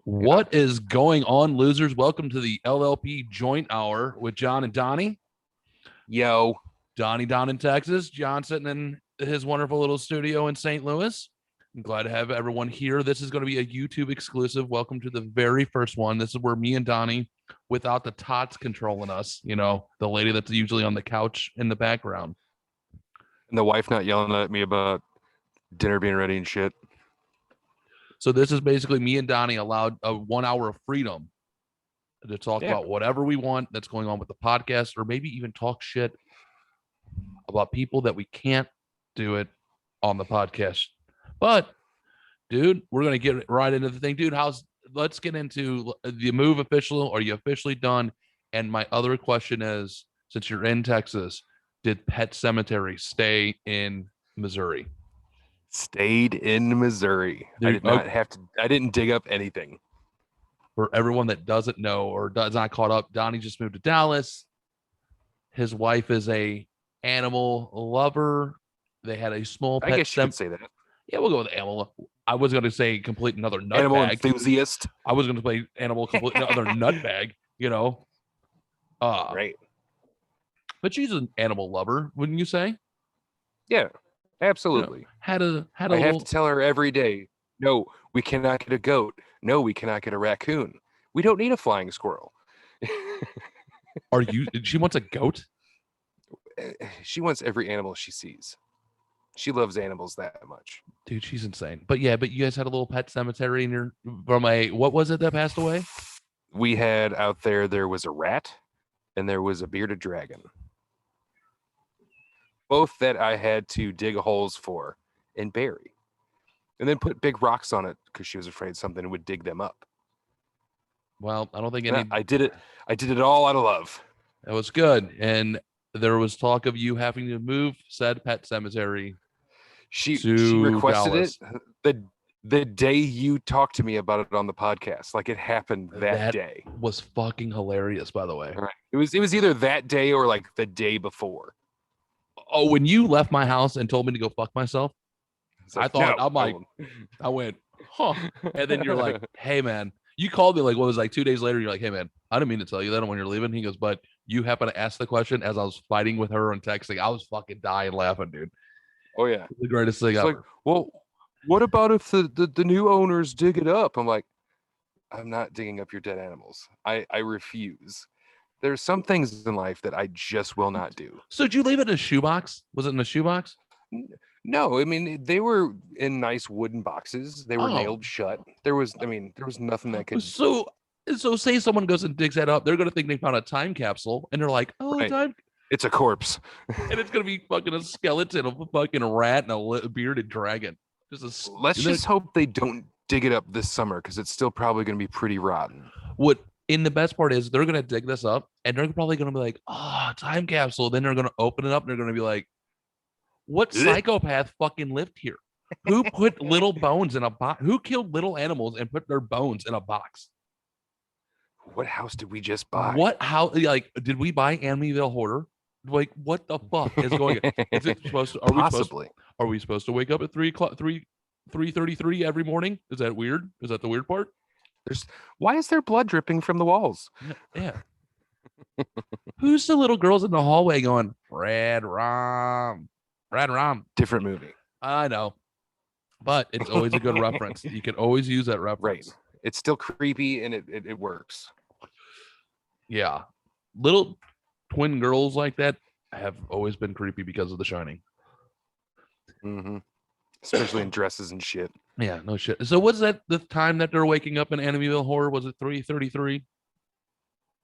What is going on, losers? Welcome to the L.L.P joint hour with John and Donny. Yo, Donny down in Texas, John sitting in his wonderful little studio in St. Louis. I'm glad to have everyone here. This is going to be a YouTube exclusive. Welcome to the very first one. This is where me and Donny, without the tots controlling us, the lady that's usually on the couch in the background. and the wife not yelling at me about dinner being ready and shit. So this is basically me and Donny allowed a 1 hour of freedom to talk about whatever we want that's going on with the podcast, or maybe even talk shit about people that we can't do it on the podcast. But, dude, we're going to get right into the thing. Dude, let's get into the move official. Are you officially done? And my other question is, since you're in Texas, did Pet Cemetery stay in Missouri? Stayed in Missouri. Dude, I did not have to. I didn't dig up anything. For everyone that doesn't know or does not caught up, Donny just moved to Dallas. His wife is a animal lover. They had a small pet. I guess you could say that. Yeah, we'll go with animal. I was going to say complete another nut Animal bag. enthusiast. I was going to play animal complete another nut bag. Right. But she's an animal lover, wouldn't you say? Yeah, absolutely. I have to tell her every day. No, we cannot get a goat. No, we cannot get a raccoon. We don't need a flying squirrel. She wants a goat? She wants every animal she sees. She loves animals that much. Dude, she's insane. But you guys had a little pet cemetery what was it that passed away? We had out there was a rat and there was a bearded dragon. Both that I had to dig holes for and bury. And then put big rocks on it because she was afraid something would dig them up. Well, I don't think I did it all out of love. That was good. And there was talk of you having to move said pet cemetery. She requested Dallas. it the day you talked to me about it on the podcast. Like it happened that day. Was fucking hilarious, by the way. Right. It was either that day or like the day before. Oh, when you left my house and told me to go fuck myself, like, I went, huh? And then you're like, hey man, you called me 2 days later. You're like, hey man, I didn't mean to tell you that when you're leaving. He goes, but you happen to ask the question as I was fighting with her and texting. I was fucking dying laughing, dude. Oh yeah, the greatest thing ever. Like, well, what about if the new owners dig it up? I'm like, I'm not digging up your dead animals. I refuse. There's some things in life that I just will not do. So did you leave it in a shoebox? Was it in a shoebox? No, I mean they were in nice wooden boxes. They were nailed shut. There was nothing that could. So say someone goes and digs that up, they're gonna think they found a time capsule, and they're like, "Oh, right. Time." It's a corpse, and it's gonna be fucking a skeleton of a fucking rat and a bearded dragon. Let's just hope they don't dig it up this summer because it's still probably gonna be pretty rotten. In the best part is they're gonna dig this up, and they're probably gonna be like, "Oh, time capsule." Then they're gonna open it up, and they're gonna be like, what psychopath fucking lived here? Who put little bones in a box? Who killed little animals and put their bones in a box? What house did we just buy? Did we buy Amityville Horror? Like, what the fuck is going on? Is it supposed to? Are we supposed to wake up at 3:33 every morning? Is that weird? Is that the weird part? Why is there blood dripping from the walls? Yeah. Who's the little girls in the hallway going, Red Rom? Different movie. I know. But it's always a good reference. You can always use that reference. Right. It's still creepy and it works. Yeah. Little twin girls like that have always been creepy because of The Shining. Mm-hmm. Especially in dresses and shit. Yeah, no shit. So was that the time that they're waking up in Amityville Horror? Was it 3:33?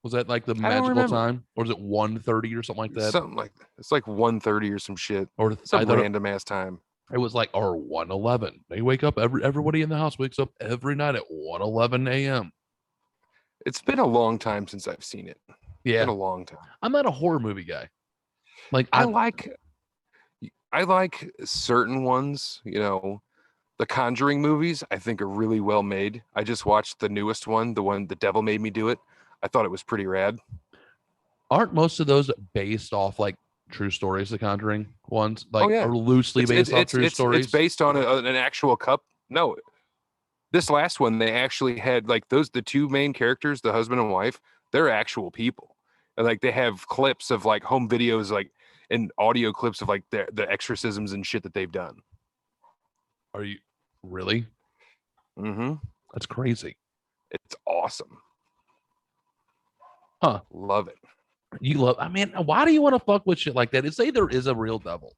Was that like the magical time? Or is it 1:30 or something like that? Something like that. It's like 1:30 or some shit. Or some random ass time. It was like, or 1:11. They wake up, everybody in the house wakes up every night at 1:11 a.m. It's been a long time since I've seen it. Yeah. It's been a long time. I'm not a horror movie guy. Like I like certain ones, the Conjuring movies I think are really well made. I just watched the newest one, the Devil Made Me Do It. I thought it was pretty rad. Aren't most of those based off like true stories, the Conjuring ones? Like, are loosely based off true stories? It's based on an actual cup. No, This last one, they actually had like the two main characters, the husband and wife, they're actual people. And like they have clips of like home videos, like and audio clips of like the exorcisms and shit that they've done. Are you really? Mm-hmm. That's crazy. It's awesome. Huh. Love it. You love, I mean, why do you want to fuck with shit like that? And say there is a real devil.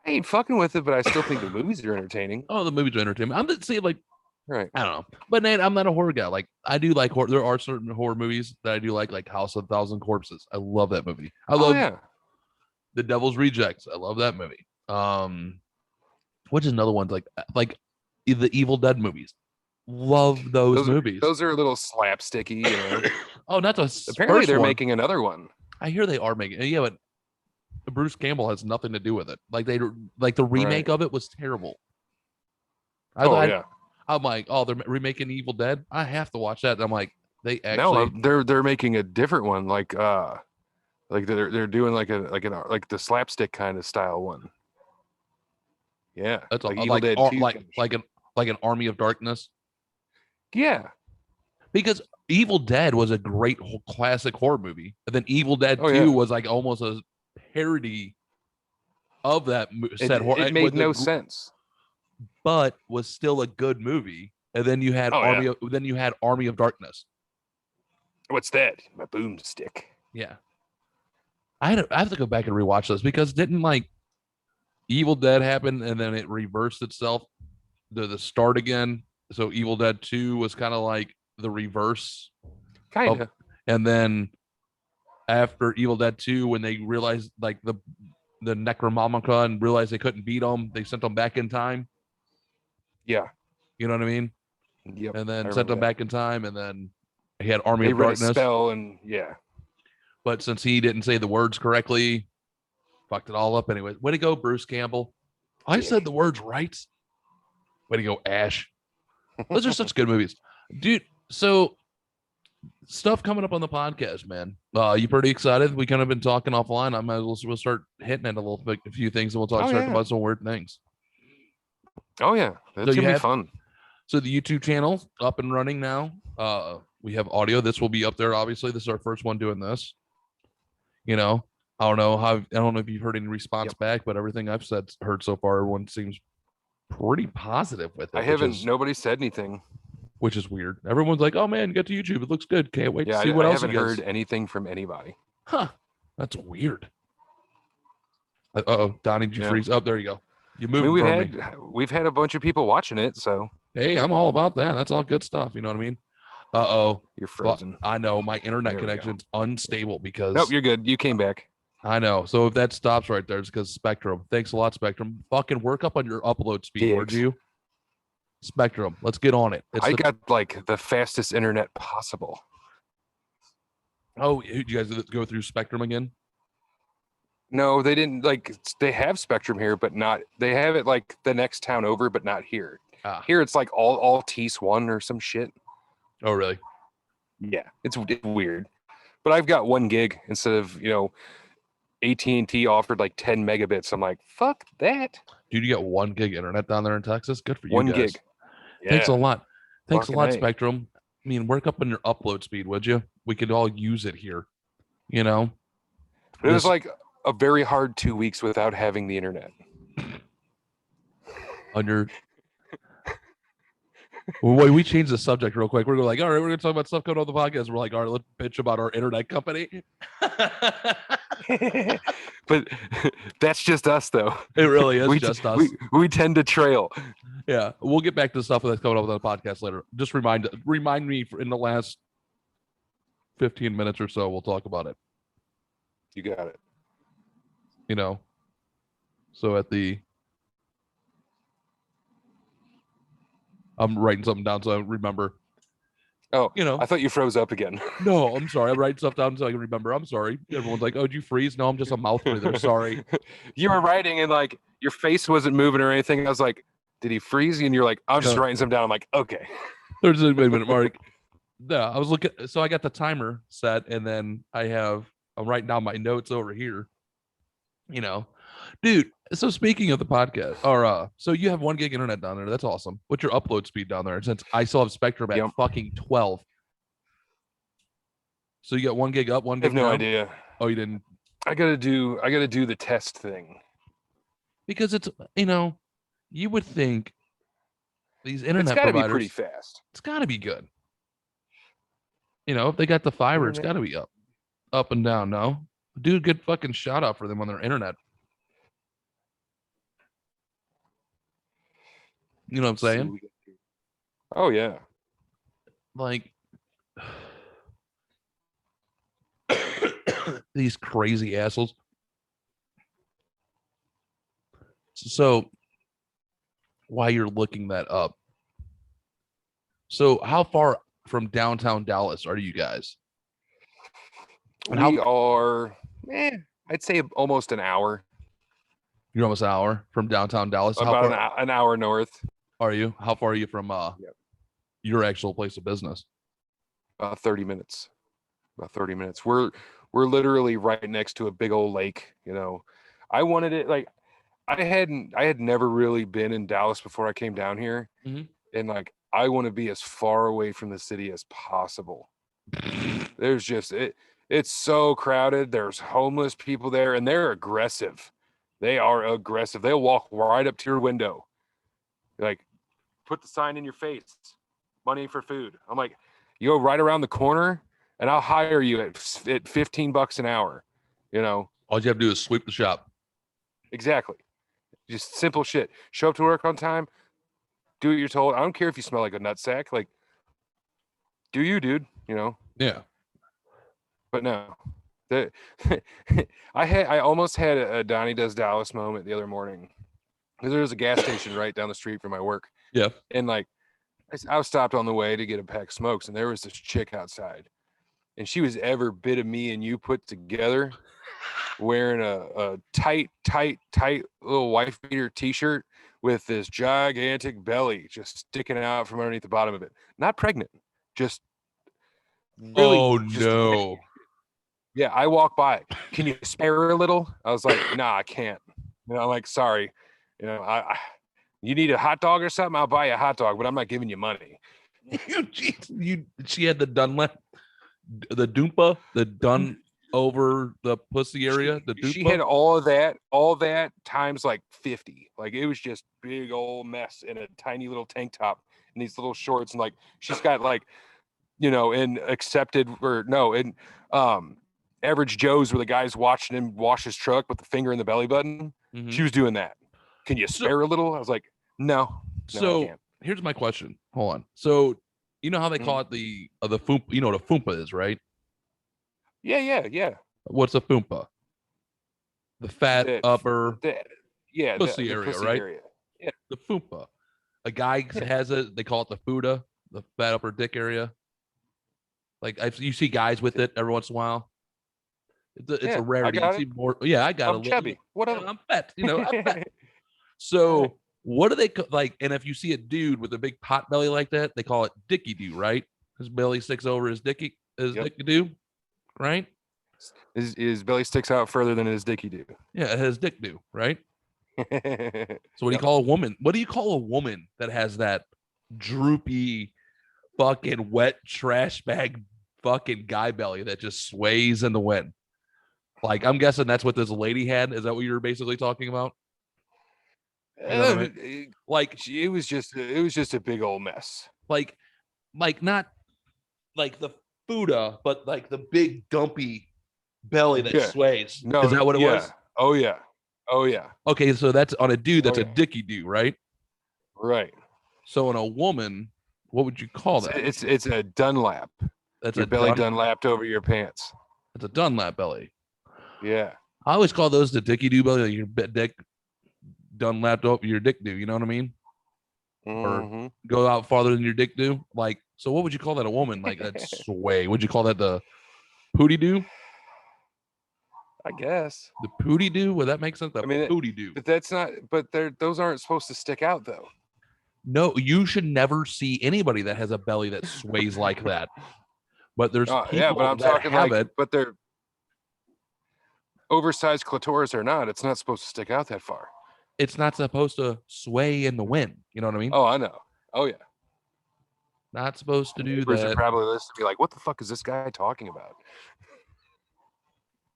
I ain't fucking with it, but I still think the movies are entertaining. Oh, the movies are entertainment. I'm just saying, like, Right. I don't know. But Nate, I'm not a horror guy. Like, I do like horror. There are certain horror movies that I do like House of a Thousand Corpses. I love that movie. I love The Devil's Rejects. I love that movie. Which is another one like the Evil Dead movies. Love those movies. Those are a little slapsticky, you know. Oh, not the apparently they're one. making another one. I hear they are making. Yeah, but Bruce Campbell has nothing to do with it. Like the remake of it was terrible. I'm like, oh, they're remaking Evil Dead. I have to watch that. And I'm like, they actually they're making a different one, like they're doing like the slapstick kind of style one. Yeah, that's like Evil Dead 2 like an Army of Darkness. Yeah, because Evil Dead was a great classic horror movie, and then Evil Dead 2 was like almost a parody of that said horror. It made no sense, but was still a good movie. And then you had Army of Darkness. What's that? My boomstick. Yeah, I have to go back and rewatch this because didn't like Evil Dead happen and then it reversed itself to the start again. So Evil Dead 2 was kind of like the reverse. Kind of. And then after Evil Dead 2, when they realized like the Necronomicon and realized they couldn't beat them, they sent them back in time. Yeah. You know what I mean? Yep. And then sent them back in time, and then he had Army of Darkness. Spell and But since he didn't say the words correctly, fucked it all up anyway. Way to go, Bruce Campbell. I said the words right. Way to go, Ash. Those are such good movies. Dude, so stuff coming up on the podcast, man. You pretty excited? We kind of been talking offline. I might as well we'll start hitting it a few things, and we'll talk about some weird things. Oh yeah, that's gonna be fun. So the YouTube channel up and running now. We have audio. This will be up there. Obviously, this is our first one doing this. You know, I don't know if you've heard any response back, but everything I've heard so far, everyone seems pretty positive with it. I haven't. Nobody said anything, which is weird. Everyone's like, "Oh man, get to YouTube. It looks good. Can't wait to see what else." I haven't heard anything from anybody. Huh? That's weird. Donnie, did you freeze? Oh, there you go. You moved. We've had a bunch of people watching it, so hey, I'm all about that. That's all good stuff. You know what I mean? You're frozen. I know my internet connection's unstable because. Nope, you're good. You came back. I know. So if that stops right there, it's because Spectrum. Thanks a lot, Spectrum. Fucking work up on your upload speed, would you? Spectrum, let's get on it. I got like the fastest internet possible. Oh, did you guys go through Spectrum again? No, they didn't. Like they have Spectrum here, but not. They have it like the next town over, but not here. Here it's like all T1 or some shit. Oh, really? Yeah, it's weird. But I've got 1 gig instead of AT&T offered like 10 megabits. I'm like, fuck that. Dude, you got 1 gig internet down there in Texas? Good for you 1 guys. Gig. Yeah. Thanks a lot. Thanks a lot, Spectrum. I mean, work up on your upload speed, would you? We could all use it here. You know? It was like a very hard 2 weeks without having the internet. On your... Well, we changed the subject real quick. We're like, all right, we're going to talk about stuff coming on the podcast. We're like, all right, let's bitch about our internet company. But that's just us, though. It really is just us. We tend to trail. Yeah, we'll get back to the stuff that's coming up on the podcast later. Just remind me in the last 15 minutes or so, we'll talk about it. You got it. You know, so I'm writing something down so I remember. Oh, I thought you froze up again. No, I'm sorry. I'm writing stuff down so I can remember. I'm sorry. Everyone's like, oh, did you freeze? No, I'm just a mouth breather. Sorry. You were writing and like your face wasn't moving or anything. I was like, did he freeze? And you're like, I'm just writing something down. I'm like, okay. There's a minute, Mark. No, I was looking. So I got the timer set and then I'm writing down my notes over here. You know, Dude, so speaking of the podcast, or so you have 1 gig internet down there. That's awesome. What's your upload speed down there? Since I still have Spectrum at fucking 12. So you got 1 gig up, 1 I have gig no down? idea. Oh, you didn't? I gotta do the test thing. Because it's, you would think these It's internet gotta be providers, pretty fast. it's gotta be good. If they got the fiber, it's gotta be up and down. No, do a good fucking shout out for them on their internet. You know what I'm saying? Oh yeah. Like these crazy assholes. So while you're looking that up, so how far from downtown Dallas are you guys? And we are, I'd say almost an hour. You're almost an hour from downtown Dallas. About How far an hour north. are you? How far are you from your actual place of business? 30 minutes. About 30 minutes. We're literally right next to a big old lake. I wanted it like I had never really been in Dallas before I came down here, and like I want to be as far away from the city as possible. There's just it's so crowded. There's homeless people there, and they're aggressive. They are aggressive. They'll walk right up to your window, like put the sign in your face, money for food. I'm like, you go right around the corner, and I'll hire you at $15 an hour. All you have to do is sweep the shop. Exactly. Just simple shit. Show up to work on time. Do what you're told. I don't care if you smell like a nutsack. Like, do you, dude? Yeah. But no, I almost had a Donnie Does Dallas moment the other morning, because there was a gas station right down the street from my work. Yeah. And like, I was stopped on the way to get a pack of smokes, and there was this chick outside, and she was every bit of me and you put together, wearing a tight little wife beater t-shirt with this gigantic belly just sticking out from underneath the bottom of it. Not pregnant, just really. No. Yeah, I walk by. Can you spare a little? I was like, nah, I can't. I'm like, sorry. You need a hot dog or something? I'll buy you a hot dog, but I'm not giving you money. She had the Dunlap, the Doompa, the done over the pussy area. She had all that times like 50. Like, it was just big old mess in a tiny little tank top and these little shorts, and like she's got like, in accepted or no, in Average Joe's, where the guy's watching him wash his truck with the finger in the belly button. Mm-hmm. She was doing that. Can you spare a little? I was like, no. So I can't. Here's my question. Hold on. So you know how they call it the Foompa? You know what a Foompa is, right? Yeah. What's a Foompa? The fat upper pussy area, pussy right? Area. Yeah. The Foompa. A guy has it. They call it the Fuda, the fat upper dick area. Like you see guys with it every once in a while. It's a rarity. You see more. Yeah, I got I'm chubby. What up? I'm fat. I'm fat. So what do they like? And if you see a dude with a big pot belly like that, they call it dicky do, right? His belly sticks over his dicky do, right? His belly sticks out further than his dicky do. Yeah, his dick do, right? So what do you call a woman? What do you call a woman that has that droopy, fucking wet trash bag, fucking guy belly that just sways in the wind? Like, I'm guessing that's what this lady had. Is that what you're basically talking about? You know what I mean? Like, it was just a big old mess. Like not like the Fuda, but like the big dumpy belly that sways. No, is that what it was? Oh yeah. Okay, so that's on a dude. That's a dicky do, right? Right. So in a woman, what would you call that? It's a Dunlap. That's your belly Dunlapped over your pants. It's a Dunlap belly. Yeah. I always call those the dicky do belly. Like your dick Dunlapped over your dick do. You know what I mean? Mm-hmm. Or go out farther than your dick do. Like, so what would you call that? A woman like that sway? Would you call that the pooty do? I guess the pooty do. Would that make sense? Pooty do. But that's not. But those aren't supposed to stick out though. No, you should never see anybody that has a belly that sways like that. But there's people but I'm that talking have like, it. but they're oversized clitoris or not, it's not supposed to stick out that far. It's not supposed to sway in the wind. You know what I mean? Oh, I know. Oh, yeah. Not supposed to do Neighbors are that. probably listening to be like, what the fuck is this guy talking about?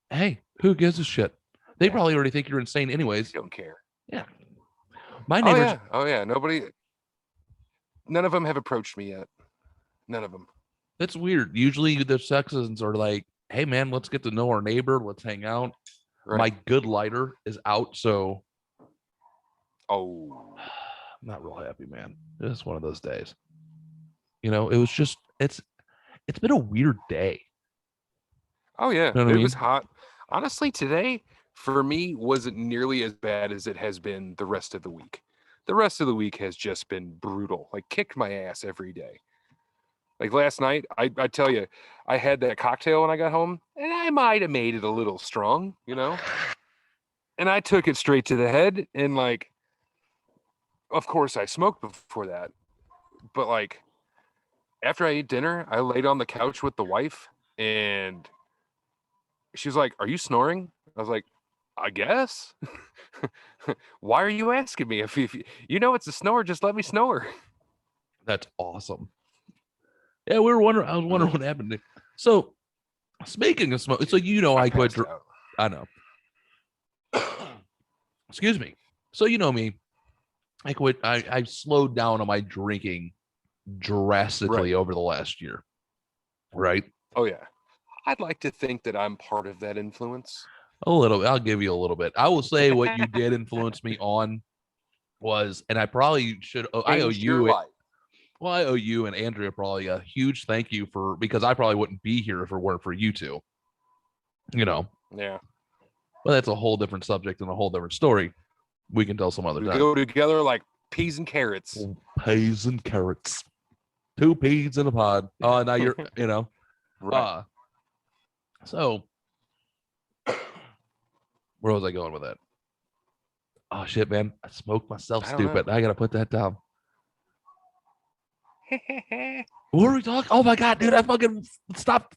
Hey, who gives a shit? They probably already think you're insane anyways. Don't care. Yeah. My neighbors. Oh, yeah. None of them have approached me yet. None of them. That's weird. Usually the Texans are like, hey, man, let's get to know our neighbor. Let's hang out. Right. My good lighter is out, so. Oh. I'm not real happy, man. It's one of those days. You know, it was just, it's been a weird day. Oh, yeah. You know it was hot. Honestly, today, for me, wasn't nearly as bad as it has been the rest of the week. The rest of the week has just been brutal. Like, kicked my ass every day. Like last night, I tell you, I had that cocktail when I got home, and I might have made it a little strong, you know? And I took it straight to the head, and like, of course, I smoked before that. But like, after I ate dinner, I laid on the couch with the wife, and she was like, "Are you snoring?" I was like, "I guess." Why are you asking me? If you know it's a snore, just let me snore. That's awesome. Yeah, I was wondering what happened. So, speaking of smoke, so you know I quit. I know. Excuse me. So you know me. I quit. I slowed down on my drinking drastically over the last year. Right? Oh yeah. I'd like to think that I'm part of that influence. A little bit. I'll give you a little bit. I will say what you did influence me on was, and I probably should. I owe you it. Well, I owe you and Andrea probably a huge thank you because I probably wouldn't be here if it weren't for you two. You know. Yeah. Well, that's a whole different subject and a whole different story. We can tell some other time. We go together like peas and carrots. Peas and carrots. 2 peas in a pod. Oh, now you're, you know. Right. So, where was I going with that? Oh, shit, man. I smoked myself stupid. I got to put that down. What are we talking? Oh, my God, dude. I fucking stopped.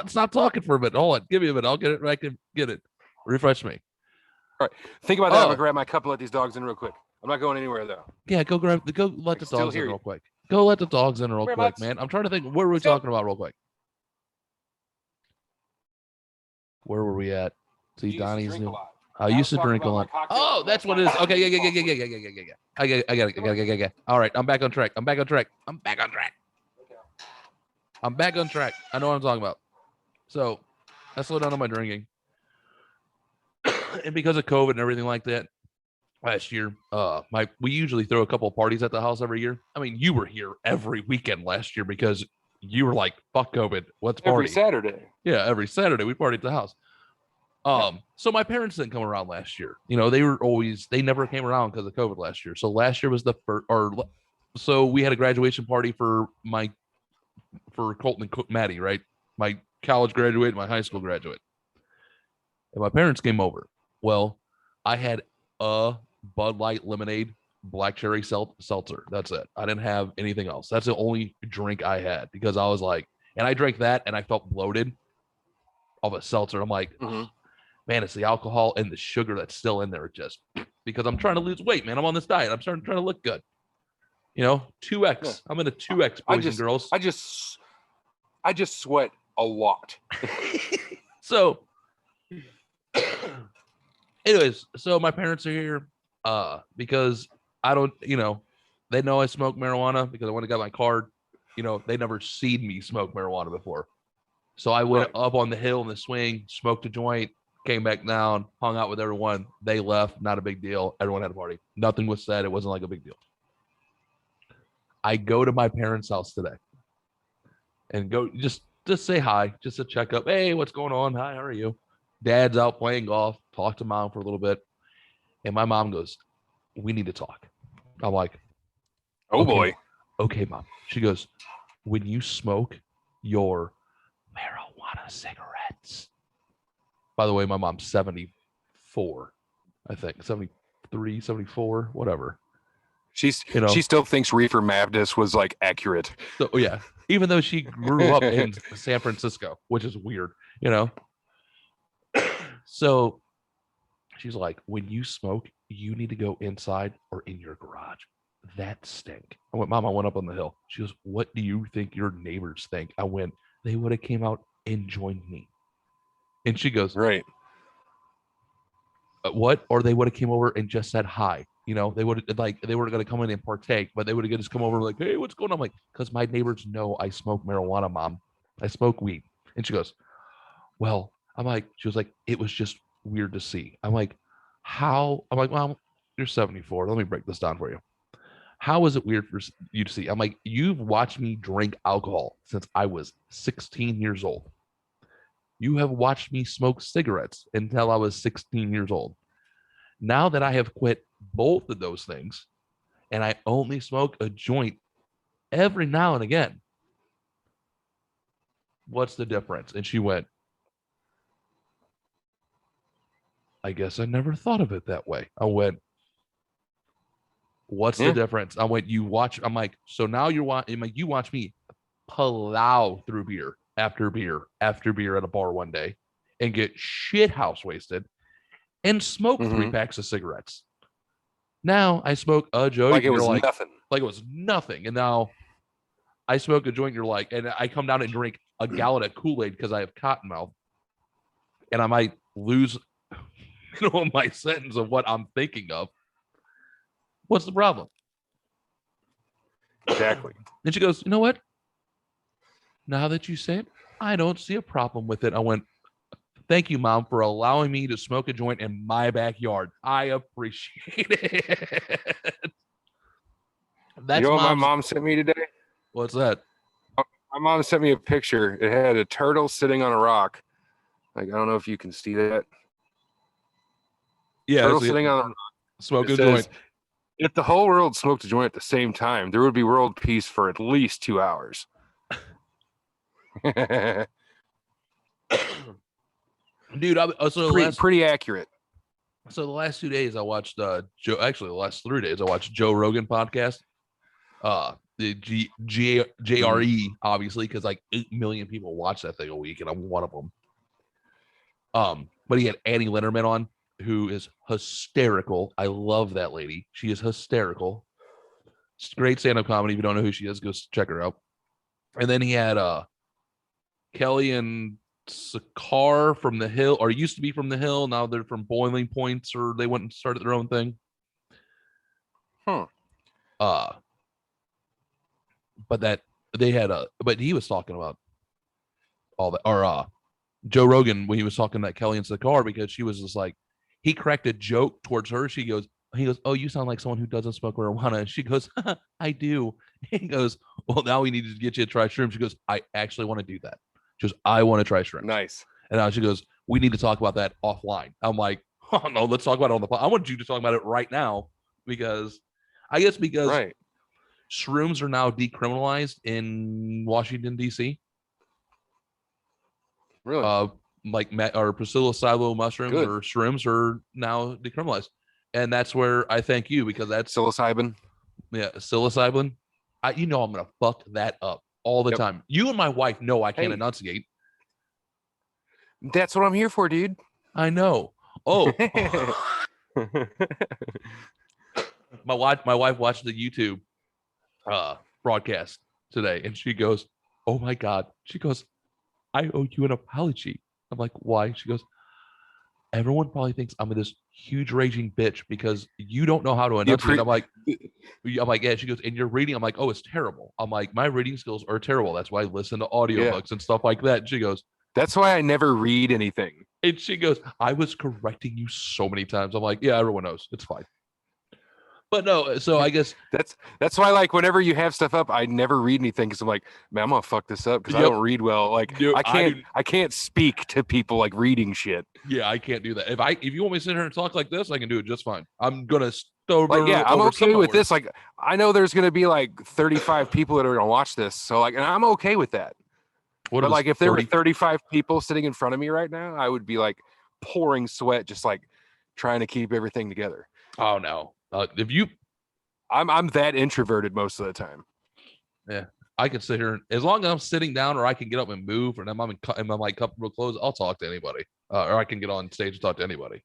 Stop talking for a minute. Hold on. Give me a minute. I'll get it right. Get it. Refresh me. All right. Think about that. I'm going to grab my cup and let these dogs in real quick. I'm not going anywhere, though. Yeah, go let the dogs in real quick. Go let the dogs in real quick, man. I'm trying to think. What were we talking about real quick? Where were we at? See, Donnie's new. I used to drink a lot. Oh, that's what it is. Okay, yeah. I got it. All right, I'm back on track. I'm back on track. I know what I'm talking about. So, I slowed down on my drinking. And because of COVID and everything like that, last year, we usually throw a couple of parties at the house every year. I mean, you were here every weekend last year because you were like, fuck COVID, let's party. Every Saturday. Yeah, every Saturday we partied at the house. So my parents didn't come around last year. You know, they never came around because of COVID last year. So last year was the first, so we had a graduation party for Colton and Maddie, right? My college graduate, my high school graduate. And my parents came over. Well, I had a Bud Light lemonade, black cherry seltzer. That's it. I didn't have anything else. That's the only drink I had because I was like, and I drank that and I felt bloated of a seltzer. I'm like, man, it's the alcohol and the sugar that's still in there. Just because I'm trying to lose weight, man. I'm on this diet. I'm trying to look good. You know, 2X. Yeah. I'm in a 2X, boys and girls. I just sweat a lot. So, anyways, so my parents are here because I don't, you know, they know I smoke marijuana because I went and got my card. You know, they never seen me smoke marijuana before. So I went up on the hill in the swing, smoked a joint, came back down, hung out with everyone. They left, not a big deal. Everyone had a party. Nothing was said. It wasn't like a big deal. I go to my parents' house today and go just say hi, just to check up. Hey, what's going on? Hi, how are you? Dad's out playing golf. Talk to mom for a little bit. And my mom goes, we need to talk. I'm like, oh, okay, boy. Okay, mom. She goes, when you smoke your marijuana cigarettes. By the way, my mom's 74, I think. 73, 74, whatever. She still thinks Reefer Madness was like accurate. So yeah, even though she grew up in San Francisco, which is weird, you know. So she's like, when you smoke, you need to go inside or in your garage. That stink. I went, Mom, I went up on the hill. She goes, what do you think your neighbors think? I went, they would have came out and joined me. And she goes, Right. What? Or they would have came over and just said hi. You know, they would like they were going to come in and partake, but they would have just come over like, hey, what's going on? I'm like, because my neighbors know I smoke marijuana, Mom. I smoke weed. And she goes, well, I'm like, she was like, it was just weird to see. I'm like, how? I'm like, Mom, you're 74. Let me break this down for you. How is it weird for you to see? I'm like, you've watched me drink alcohol since I was 16 years old. You have watched me smoke cigarettes until I was 16 years old. Now that I have quit both of those things and I only smoke a joint every now and again, what's the difference? And she went, I guess I never thought of it that way. I went, what's the difference? I went, you watch. I'm like, so now you're watching. Like, you watch me plow through beer after beer after beer at a bar one day and get shit house wasted and smoke 3 packs of cigarettes. Now I smoke a joint. Like it was like, nothing. Like it was nothing. And now I smoke a joint. You're like, and I come down and drink a gallon of Kool-Aid because I have cotton mouth, and I might lose, my sentence of what I'm thinking of. What's the problem? Exactly. And she goes, you know what? Now that you say it, I don't see a problem with it. I went, thank you, Mom, for allowing me to smoke a joint in my backyard. I appreciate it. That's you know what my mom sent me today? What's that? My mom sent me a picture. It had a turtle sitting on a rock. Like, I don't know if you can see that. Yeah, turtle sitting on a rock. Smoking a joint. If the whole world smoked a joint at the same time, there would be world peace for at least 2 hours. Dude, pretty accurate. So the last 2 days I watched Joe. Actually, the last 3 days I watched Joe Rogan podcast. The JRE, obviously, because like 8 million people watch that thing a week, and I'm one of them. But he had Annie Lennerman on, who is hysterical. I love that lady. She is hysterical. It's great stand-up comedy. If you don't know who she is, go check her out. And then he had Kelly and Sakar from the Hill, or used to be from the Hill. Now they're from Boiling Points, or they went and started their own thing. But that they had but he was talking about all that, or Joe Rogan, when he was talking about Kelly and Sakar, because she was just like, he cracked a joke towards her. He goes, oh, you sound like someone who doesn't smoke marijuana. And she goes, I do. He goes, well, now we need to get you to try shrooms. She goes, I actually want to do that. She goes, I want to try shrooms. Nice. And now she goes, we need to talk about that offline. I'm like, oh no, let's talk about it on the pod. I want you to talk about it right now, because right. Shrooms are now decriminalized in Washington, D.C. Really? Like or psilocybin mushrooms or shrooms are now decriminalized. And that's where I thank you, because that's psilocybin. Yeah, psilocybin. I'm going to fuck that up all the time. You and my wife know I can't enunciate. That's what I'm here for, dude. I know. Oh. My wife watched the YouTube broadcast today, and she goes, oh my God. She goes, I owe you an apology. I'm like, why? She goes, everyone probably thinks I'm this huge raging bitch because you don't know how to enunciate. I'm like, yeah. She goes, and you're reading. I'm like, oh, it's terrible. I'm like, my reading skills are terrible. That's why I listen to audiobooks and stuff like that. And she goes, that's why I never read anything. And she goes, I was correcting you so many times. I'm like, yeah, everyone knows. It's fine. But no, so I guess that's why, like, whenever you have stuff up, I never read anything, because I'm like, man, I'm gonna fuck this up because I don't read well. Like, I can't speak to people like reading shit. Yeah, I can't do that. If you want me to sit here and talk like this, I can do it just fine. I'm gonna I'm okay with this. Like, I know there's gonna be like 35 people that are gonna watch this, so like, and I'm okay with that. But like, if there were 35 people sitting in front of me right now, I would be like pouring sweat, just like trying to keep everything together. Oh no. I'm that introverted most of the time. Yeah. I can sit here as long as I'm sitting down or I can get up and move and I'm like comfortable clothes, I'll talk to anybody. Or I can get on stage and talk to anybody.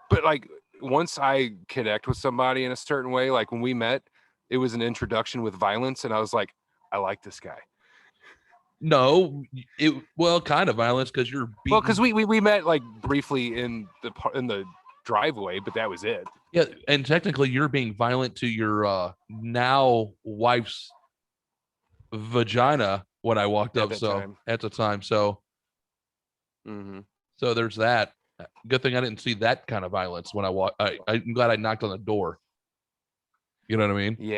But like once I connect with somebody in a certain way, like when we met, it was an introduction with violence, and I was like, I like this guy. No, kind of violence because you're beating. Well, because we met like briefly in the driveway, but that was it. Yeah, and technically you're being violent to your now wife's vagina when I walked up. So at the time, so so there's that. Good thing I didn't see that kind of violence when I walked. I'm glad I knocked on the door. You know what I mean? Yeah.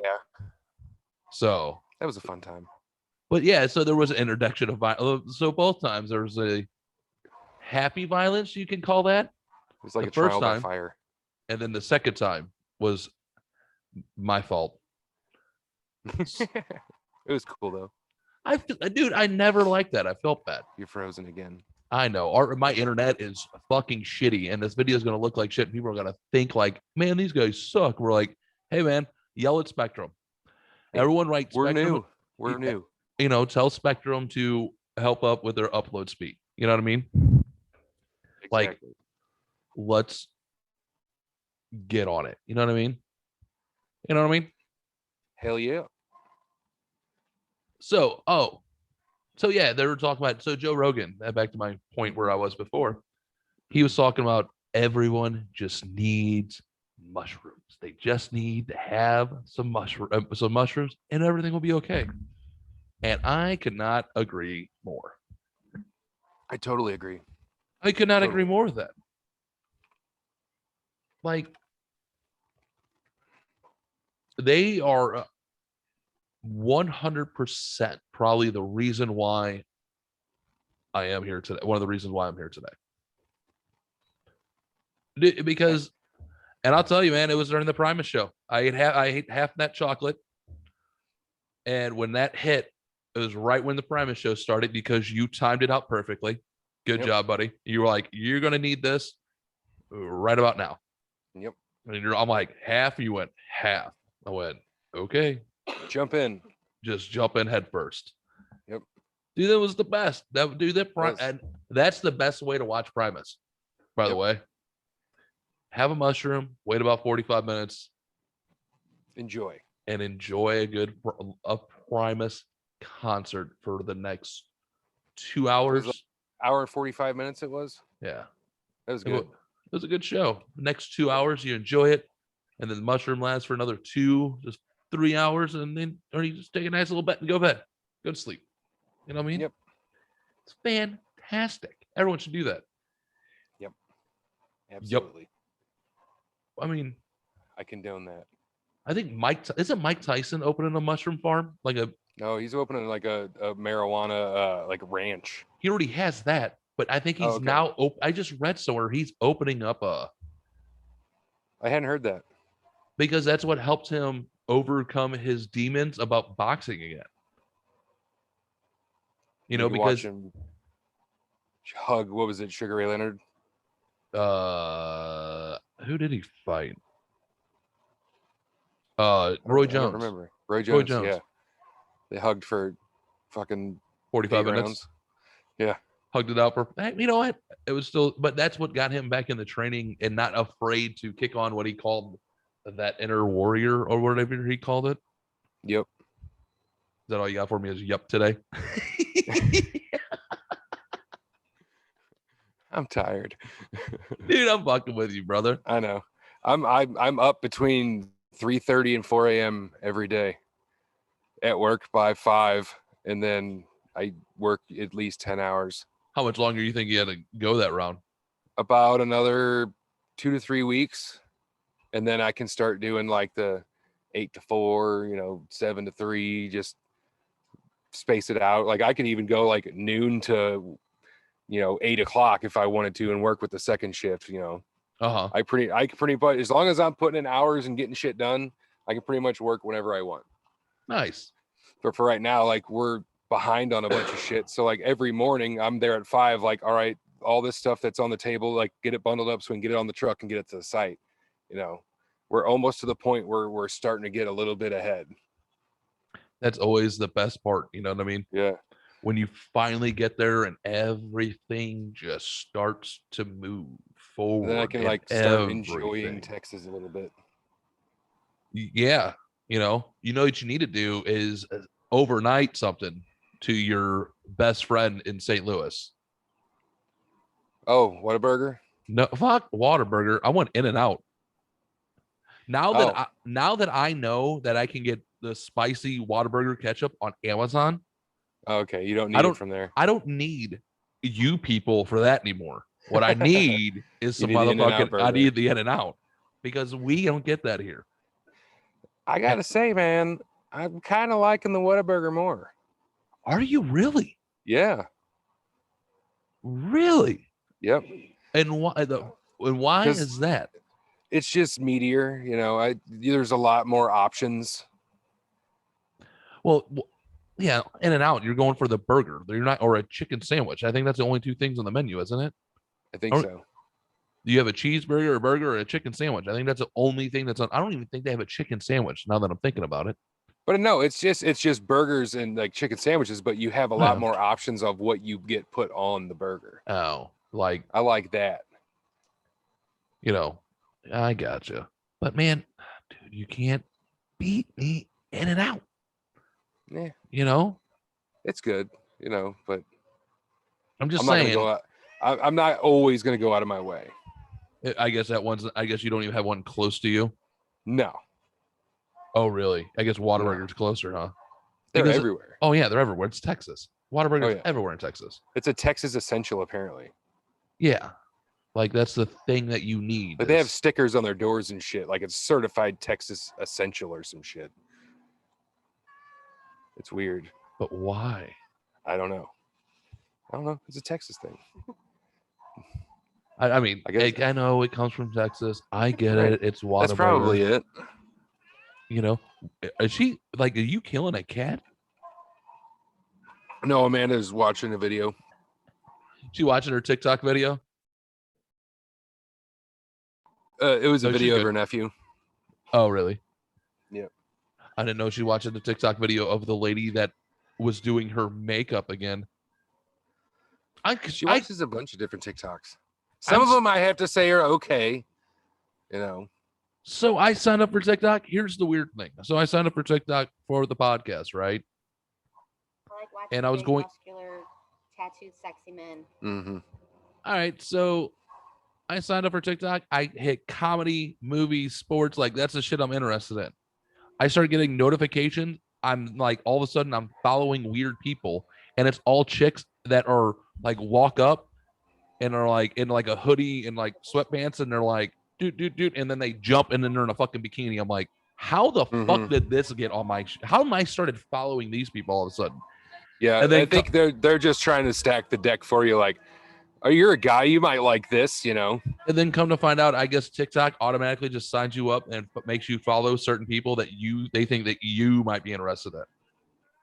So that was a fun time. But yeah, so there was an introduction of violence. So both times there was a happy violence, you can call that. It was like the first trial by fire. And then the second time was my fault. It was cool though. I never liked that. I felt bad. You're frozen again. I know. My internet is fucking shitty, and this video is going to look like shit. People are going to think like, man, these guys suck. We're like, hey, man, yell at Spectrum. Hey, everyone writes Spectrum. We're new. You know, tell Spectrum to help up with their upload speed. You know what I mean? Exactly. Like, let's get on it. You know what I mean? You know what I mean? Hell yeah. So yeah, they were talking about, so Joe Rogan, back to my point where I was before, he was talking about everyone just needs mushrooms. They just need to have some mushrooms and everything will be okay. And I could not agree more. I totally agree. I could not agree more with that. Like, they are 100% probably the reason why I am here today. One of the reasons why I'm here today. Because, and I'll tell you, man, it was during the Primus show. I ate half that chocolate. And when that hit, it was right when the Primus show started because you timed it out perfectly. Good job, buddy. You were like, you're going to need this right about now. Yep. And I'm like, half? You went, half. I went, okay. Jump in. Just jump in head first. Yep. Dude, that was the best. And that's the best way to watch Primus, by the way. Have a mushroom, wait about 45 minutes. Enjoy. And enjoy a Primus concert for the next 2 hours. Hour and 45 minutes it was? Yeah. That was good. It was a good show. Next 2 hours, you enjoy it. And then the mushroom lasts for another 3 hours. And then, or you just take a nice little bed and go to bed. Go to sleep. You know what I mean? Yep. It's fantastic. Everyone should do that. Yep. Absolutely. Yep. I mean, I condone that. I think isn't Mike Tyson opening a mushroom farm? No, he's opening like a marijuana like ranch. He already has that, but I think he's now. I just read somewhere he's opening up a. I hadn't heard that. Because that's what helped him overcome his demons about boxing again. You know, because watch him hug. What was it, Sugar Ray Leonard? Who did he fight? Roy Jones. I don't remember. Roy Jones. Yeah. They hugged for fucking 45 minutes. Rounds. Yeah. Hugged it out for, you know what? It was still, but that's what got him back in the training and not afraid to kick on what he called that inner warrior or whatever he called it. Yep. Is that all you got for me is yep today? I'm tired. Dude, I'm fucking with you, brother. I know. I'm up between 3:30 and 4 a.m. every day at work by 5, and then I work at least 10 hours. How much longer do you think you had to go that round? About another 2 to 3 weeks, and then I can start doing like the 8 to 4, 7 to 3, just space it out. Like I could even go like noon to 8 o'clock if I wanted to and work with the second shift. I pretty much, as long as I'm putting in hours and getting shit done, I can pretty much work whenever I want. Nice. But for right now, like we're behind on a bunch of shit. So like every morning I'm there at 5, like, all right, all this stuff that's on the table, like get it bundled up so we can get it on the truck and get it to the site. We're almost to the point where we're starting to get a little bit ahead. That's always the best part. You know what I mean? Yeah. When you finally get there and everything just starts to move forward. And then I can like start enjoying Texas a little bit. Yeah. You know what you need to do is overnight something to your best friend in St. Louis. Oh, Whataburger? No, fuck Whataburger. I want In-N-Out. Now that I know that I can get the spicy Whataburger ketchup on Amazon. Okay, you don't need it from there. I don't need you people for that anymore. What I need is some motherfucking. I need the In-N-Out because we don't get that here. I gotta say, man, I'm kind of liking the Whataburger more. Are you really? Yeah. Really? Yep. And why is that? It's just meatier, you know. There's a lot more options. Well, yeah, In-N-Out, you're going for the burger. You're not, or a chicken sandwich. I think that's the only two things on the menu, isn't it? I think so. Do you have a cheeseburger, a burger, or a chicken sandwich? I think that's the only thing that's on. I don't even think they have a chicken sandwich now that I'm thinking about it. But no, it's just burgers and like chicken sandwiches, but you have a lot more options of what you get put on the burger. Oh, like I like that. You know, I gotcha. But man, dude, you can't beat me In-N-Out. Yeah. You know? It's good, you know, but I'm just saying. I'm not always gonna go out of my way. I guess you don't even have one close to you. No. Oh, really? I guess Whataburger's closer, huh? They're everywhere. Oh yeah, they're everywhere. It's Texas. Whataburger's everywhere in Texas. It's a Texas essential, apparently. Yeah. Like that's the thing that you need. But they have stickers on their doors and shit. Like it's certified Texas essential or some shit. It's weird. But why? I don't know. It's a Texas thing. I mean, I know it comes from Texas. I get it. It's Whataburger. That's probably it. You know, are you killing a cat? No, Amanda's watching a video. She watching her TikTok video? It was a video of her nephew. Oh, really? Yeah. I didn't know she watched the TikTok video of the lady that was doing her makeup again. She watches a bunch of different TikToks. Some of them I have to say are okay, you know. So I signed up for TikTok. Here's the weird thing. So I signed up for TikTok for the podcast, right? And I was going muscular, tattooed, sexy men. Mm-hmm. All right, so I signed up for TikTok. I hit comedy, movies, sports. Like that's the shit I'm interested in. I started getting notifications. I'm like, all of a sudden, I'm following weird people, and it's all chicks that are like walk up and are like in like a hoodie and like sweatpants, and they're like, dude, and then they jump and then they're in a fucking bikini. I'm like, how the fuck did this get on my? How am I started following these people all of a sudden? Yeah, and I think they're just trying to stack the deck for you. Like, oh, you're a guy, you might like this, you know. And then come to find out, I guess TikTok automatically just signs you up and makes you follow certain people that they think that you might be interested in.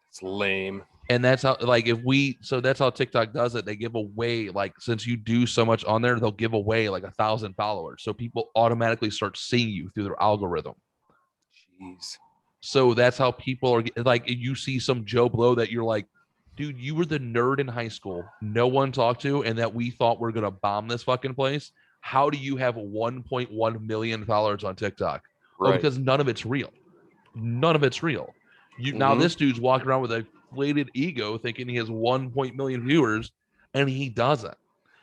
It's lame. And that's how, like, that's how TikTok does it. They give away, like, since you do so much on there, they'll give away like 1,000 followers. So people automatically start seeing you through their algorithm. Jeez. So that's how people are like, you see some Joe Blow that you're like, dude, you were the nerd in high school no one talked to and that we thought we're going to bomb this fucking place. How do you have 1.1 million followers on TikTok? Right. Oh, because none of it's real. None of it's real. Now this dude's walking around with a inflated ego thinking he has 1 million viewers and he doesn't.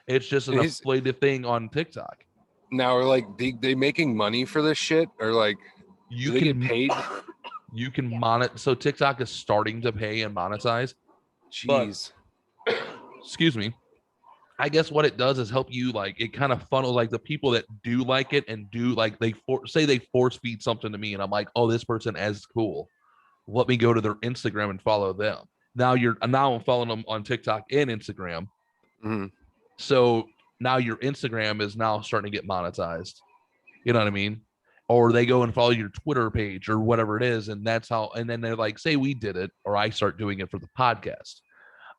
It's just an inflated thing on TikTok. Now, are like they making money for this shit, or like you can get paid? You can monetize. So TikTok is starting to pay and monetize. Jeez. But, excuse me. I guess what it does is help you, like, it kind of funnels like the people that do like it and do like they force feed something to me and I'm like, oh, this person is cool. Let me go to their Instagram and follow them. Now I'm following them on TikTok and Instagram. Mm-hmm. So now your Instagram is now starting to get monetized. You know what I mean? Or they go and follow your Twitter page or whatever it is. And that's how, and then they're like, say we did it, or I start doing it for the podcast.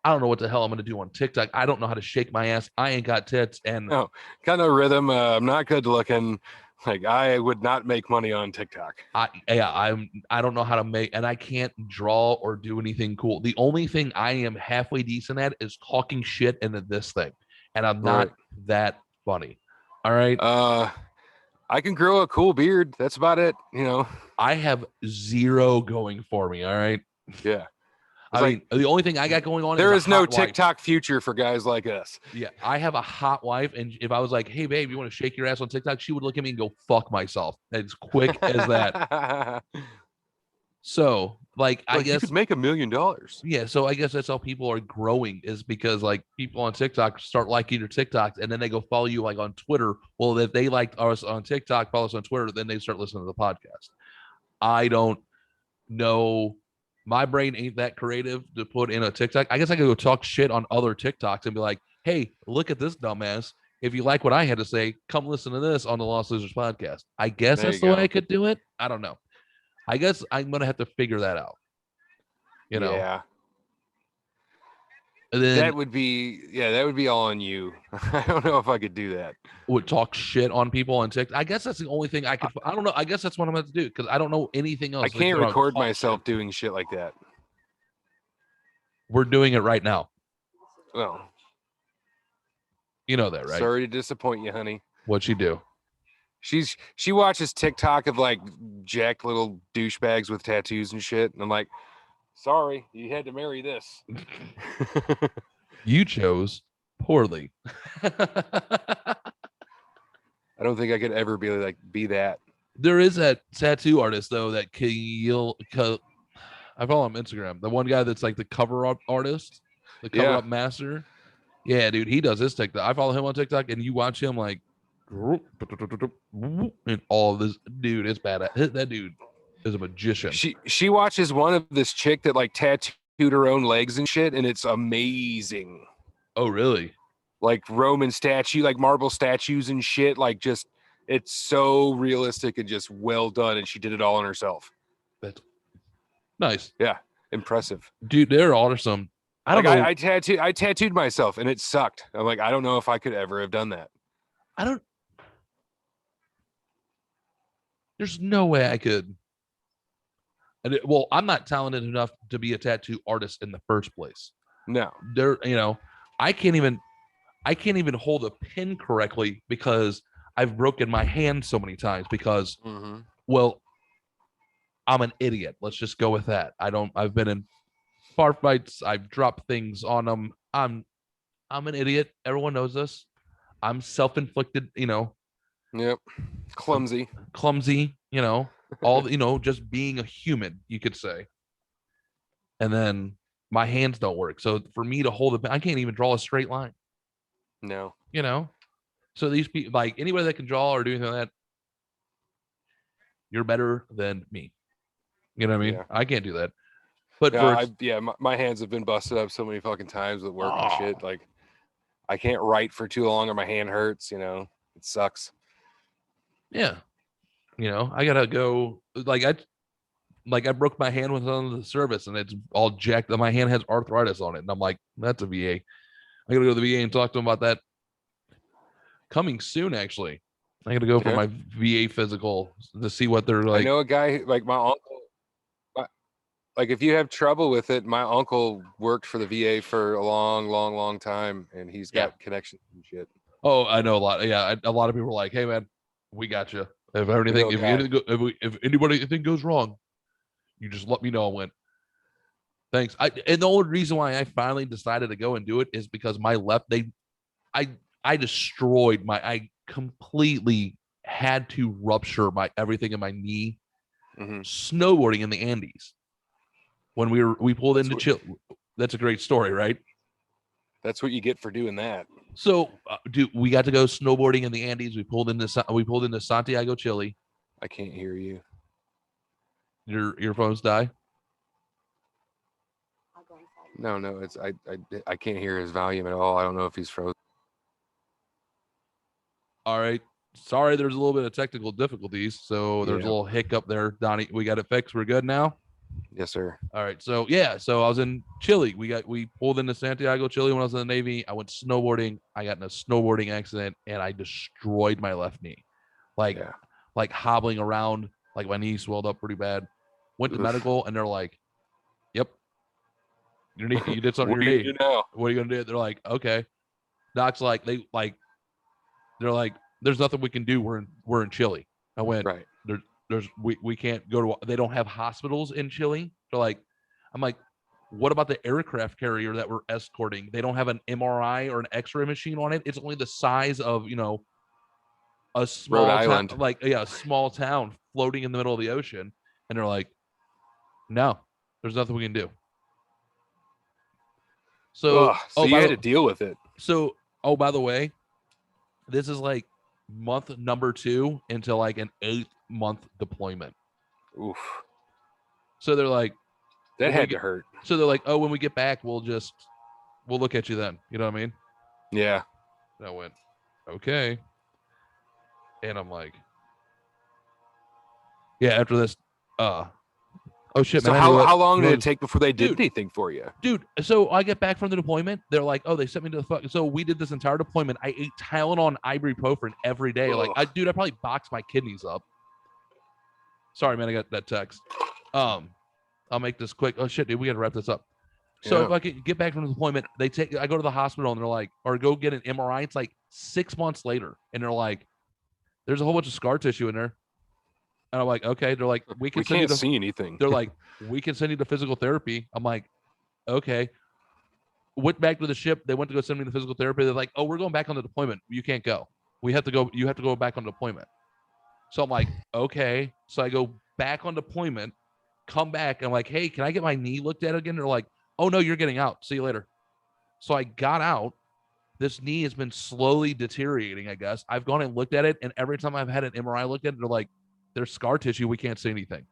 I don't know what the hell I'm going to do on TikTok. I don't know how to shake my ass. I ain't got tits. And no kind of rhythm. I'm not good looking. Like I would not make money on TikTok. I don't know how to make, and I can't draw or do anything cool. The only thing I am halfway decent at is talking shit into this thing, and I'm not that funny. All right. I can grow a cool beard. That's about it. You know, I have zero going for me. All right. Yeah. I mean, the only thing I got going on there is no TikTok future for guys like us. Yeah, I have a hot wife, and if I was like, "Hey, babe, you want to shake your ass on TikTok?" she would look at me and go, "Fuck myself." As quick as that. So, like, I guess you could make $1 million. Yeah, so I guess that's how people are growing, is because like people on TikTok start liking your TikToks, and then they go follow you like on Twitter. Well, if they liked us on TikTok, follow us on Twitter, then they start listening to the podcast. I don't know. My brain ain't that creative to put in a TikTok. I guess I could go talk shit on other TikToks and be like, "Hey, look at this dumbass. If you like what I had to say, come listen to this on the Lost Losers podcast." I guess that's the way I could do it. I don't know. I guess I'm gonna have to figure that out. You know. Yeah. And then that would be all on you. I don't know if I could do that. Would talk shit on people on TikTok. I guess that's the only thing I could. I don't know. I guess that's what I'm going to do, because I don't know anything else. I can't record myself doing shit like that. We're doing it right now. Well, you know that, right? Sorry to disappoint you, honey. What'd she do? She watches TikTok of like jacked little douchebags with tattoos and shit, and I'm like, sorry, you had to marry this. You chose poorly. I don't think I could ever be that. There is that tattoo artist though that I follow him on Instagram. The one guy that's like the cover up artist, the cover up master. Yeah, dude, he does his TikTok. I follow him on TikTok, and you watch him like, and all this, dude, it's bad. That dude is a magician. She watches one of this chick that like tattooed her own legs and shit, and it's amazing. Oh, really? Like Roman statue, like marble statues and shit. Like just, it's so realistic and just well done. And she did it all on herself. That's nice. Yeah, impressive, dude. They're awesome. I don't know. I tattooed myself, and it sucked. I'm like, I don't know if I could ever have done that. There's no way I could. Well, I'm not talented enough to be a tattoo artist in the first place. No, I can't even hold a pin correctly because I've broken my hand so many times because, well, I'm an idiot. Let's just go with that. I've been in bar fights. I've dropped things on them. I'm an idiot. Everyone knows this. I'm self-inflicted, Yep. Clumsy, all, just being a human, you could say. And then my hands don't work. So for me to hold I can't even draw a straight line. No. So these people, like anybody that can draw or do anything like that, you're better than me. You know what I mean? Yeah. I can't do that. But my hands have been busted up so many fucking times with work and shit. Like I can't write for too long or my hand hurts, it sucks. Yeah. I gotta go. I broke my hand with on the service and it's all jacked. My hand has arthritis on it. And I'm like, that's a VA. I gotta go to the VA and talk to them about that. Coming soon, actually. I gotta go for my VA physical to see what they're like. I know a guy, like my uncle. Like if you have trouble with it, my uncle worked for the VA for a long time, and he's got connections and shit. Oh, I know a lot. Yeah, a lot of people are like, "Hey, man, we got you. If anything goes wrong, you just let me know." I went, "Thanks." And the only reason why I finally decided to go and do it is because my left, I destroyed I completely had to rupture everything in my knee, snowboarding in the Andes. When we pulled into Chile. That's a great story, right? That's what you get for doing that. So, dude, we got to go snowboarding in the Andes. We pulled into Santiago, Chile. I can't hear you. Your earphones die? No, it's I can't hear his volume at all. I don't know if he's frozen. All right. Sorry, there's a little bit of technical difficulties. So there's a little hiccup there. Donnie, we got it fixed. We're good now? Yes, sir. All right. So I was in Chile. We pulled into Santiago, Chile when I was in the Navy. I went snowboarding. I got in a snowboarding accident and I destroyed my left knee. like hobbling around, like my knee swelled up pretty bad. Went to Oof. medical, and they're like, "Yep, your knee, you did something What to do your you knee. do now? What are you gonna do?" They're like, "Okay." Doc's like, they're like, "There's nothing we can do. We're in Chile." I went, Right. We can't go to. They don't have hospitals in Chile. They're like, I'm like, what about the aircraft carrier that we're escorting? They don't have an MRI or an X-ray machine on it. It's only the size of a small Rhode town, Island. like a small town floating in the middle of the ocean. And they're like, no, there's nothing we can do. So, Ugh, so you had to deal with it. So, by the way, this is like month number 2 into like an 8-month deployment. Oof. So they're like, That had to hurt. So they're like, oh, when we get back, we'll look at you then. You know what I mean? Yeah. And I went, okay. And I'm like, yeah, after this, oh shit, So man. how long did it take before they did anything for you? Dude, so I get back from the deployment. They're like, oh, they sent me to the fuck. So we did this entire deployment. I ate Tylenol and ibuprofen every day. Ugh. Like, I probably boxed my kidneys up. Sorry, man, I got that text. I'll make this quick. Oh shit, dude, we gotta wrap this up. So if I can get back from the deployment, I go to the hospital and they're like, or go get an MRI. It's like 6 months later, and they're like, there's a whole bunch of scar tissue in there. And I'm like, okay. They're like, we can't see anything. They're like, we can send you to physical therapy. I'm like, okay. Went back to the ship. They went to go send me to physical therapy. They're like, oh, we're going back on the deployment. You can't go. You have to go back on deployment. So I'm like, okay. So I go back on deployment, come back. And I'm like, hey, can I get my knee looked at again? They're like, oh no, you're getting out. See you later. So I got out. This knee has been slowly deteriorating, I guess. I've gone and looked at it, and every time I've had an MRI looked at it, they're like, there's scar tissue. We can't see anything.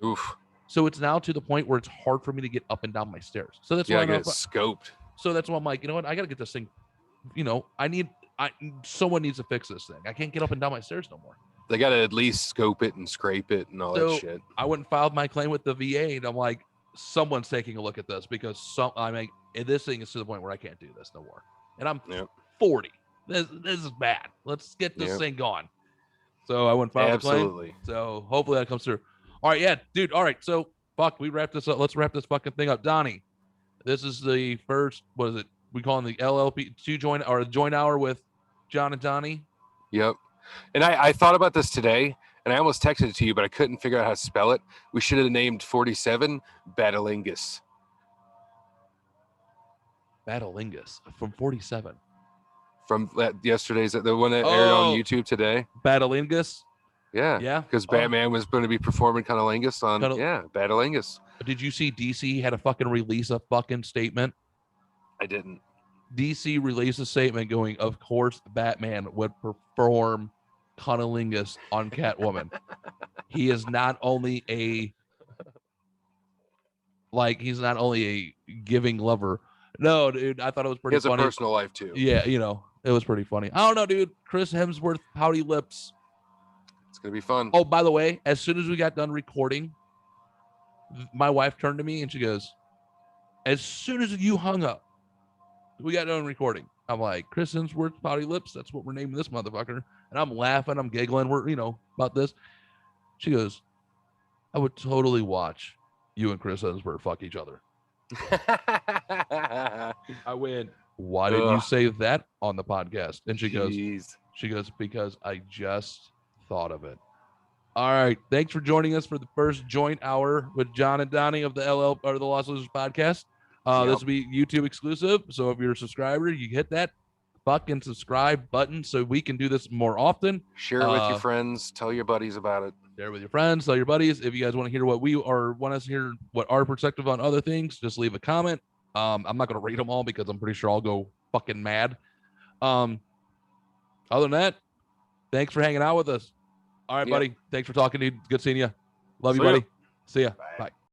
Oof. So it's now to the point where it's hard for me to get up and down my stairs. So that's why I get it scoped. So that's why I'm like, you know what? I got to get this thing. Someone needs to fix this thing. I can't get up and down my stairs no more. They got to at least scope it and scrape it and all that shit. I went and filed my claim with the VA, and I'm like, someone's taking a look at this because this thing is to the point where I can't do this no more. And I'm 40. This is bad. Let's get this thing gone. So I went and filed the claim. So hopefully that comes through. All right, yeah, dude. All right, so we wrap this up. Let's wrap this fucking thing up. Donnie, this is the first, what is it? We call them the L.L.P. joint hour with John and Donny. Yep. And I thought about this today, and I almost texted it to you, but I couldn't figure out how to spell it. We should have named 47 Batalingus. Batalingus from 47. From yesterday's, the one that aired on YouTube today. Batalingus? Yeah. Because Batman was going to be performing Cunnilingus on, Batalingus. Did you see DC had a fucking release a fucking statement? I didn't. DC released a statement going, of course, Batman would perform Cunnilingus on Catwoman. He is not only a giving lover. No, dude, I thought it was pretty funny. He has a personal life too. Yeah, it was pretty funny. I don't know, dude. Chris Hemsworth, pouty lips. It's gonna be fun. Oh, by the way, as soon as we got done recording, my wife turned to me and she goes, as soon as you hung up, we got done recording. I'm like, Chris Hemsworth, pouty lips. That's what we're naming this motherfucker. And I'm laughing. I'm giggling. We're, about this. She goes, I would totally watch you and Chris Hemsworth fuck each other. I went, why didn't you say that on the podcast? And she goes, because I just thought of it. All right. Thanks for joining us for the first joint hour with John and Donny of the L.L.P. or the Lost Losers podcast. This will be YouTube exclusive. So if you're a subscriber, you hit that fucking subscribe button so we can do this more often. Share it with your friends. Tell your buddies about it. Share it with your friends. Tell your buddies. If you guys want to hear want us to hear what our perspective on other things, just leave a comment. I'm not going to rate them all because I'm pretty sure I'll go fucking mad. Other than that, thanks for hanging out with us. All right, buddy. Thanks for talking, dude. Good seeing you. Love you, buddy. See ya. Bye.